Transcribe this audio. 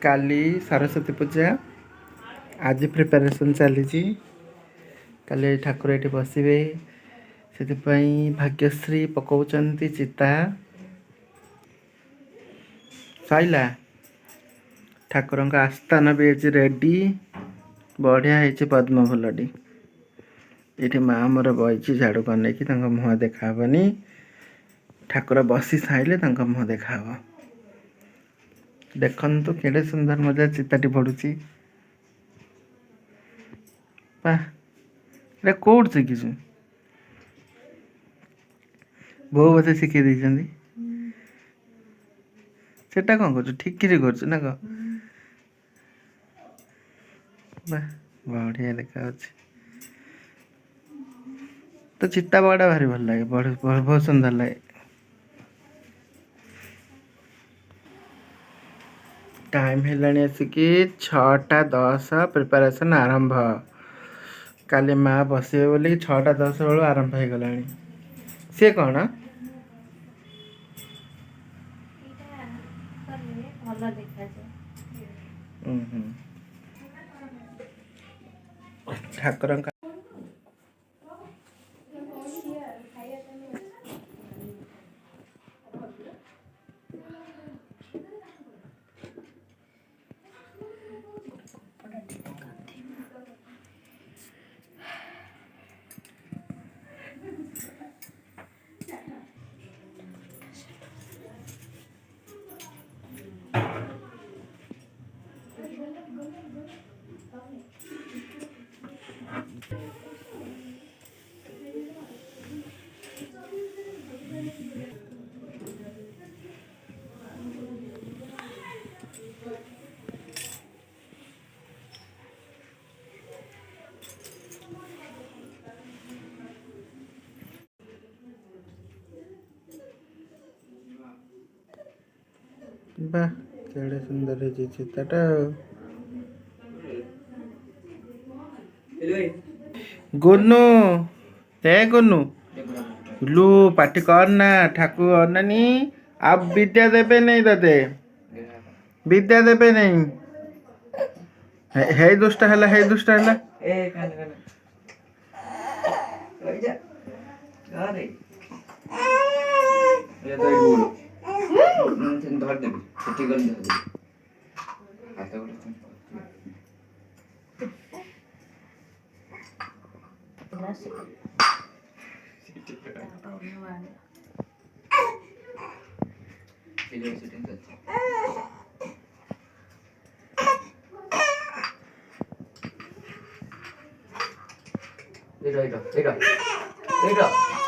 काली सरस्वती पूजा आज प्रिपरेशन चली काली ठाकुर ये बसवे से भाग्यश्री पकाउछन्ति चिता सैला ठाकुर आस्थान भी आज रेडी बढ़िया है पद्म फुलटी ये माँ मोर बही झाड़ू कर नहीं मुह देखाबनी ठाकुर बसी साइले मुह देखा देखु केड़े सुंदर मजा चिताटी पड़ुची कौट शिखी बो बोधे शिखे सेटा कौन कर ठीक कर ना कह बढ़िया देखा तो चिता बड़ा भारी भल लगे बहुत सुंदर लगे टाइम है आसिकी 6:10 प्रिपरेशन आरंभ काली माँ बसवे बोली 6:10 बेलू आरंभ हो गला सी कौन ठाकुर बा केड़े सुंदर है चिताटा गुन्नू हे गुन्नू लू पार्टी करना ठाकुर नानी आप विद्या देवे नहीं तते विद्या देवे नहीं हे दुष्ट है दुष्ट है धर देबी छुट्टी कर दे हाथ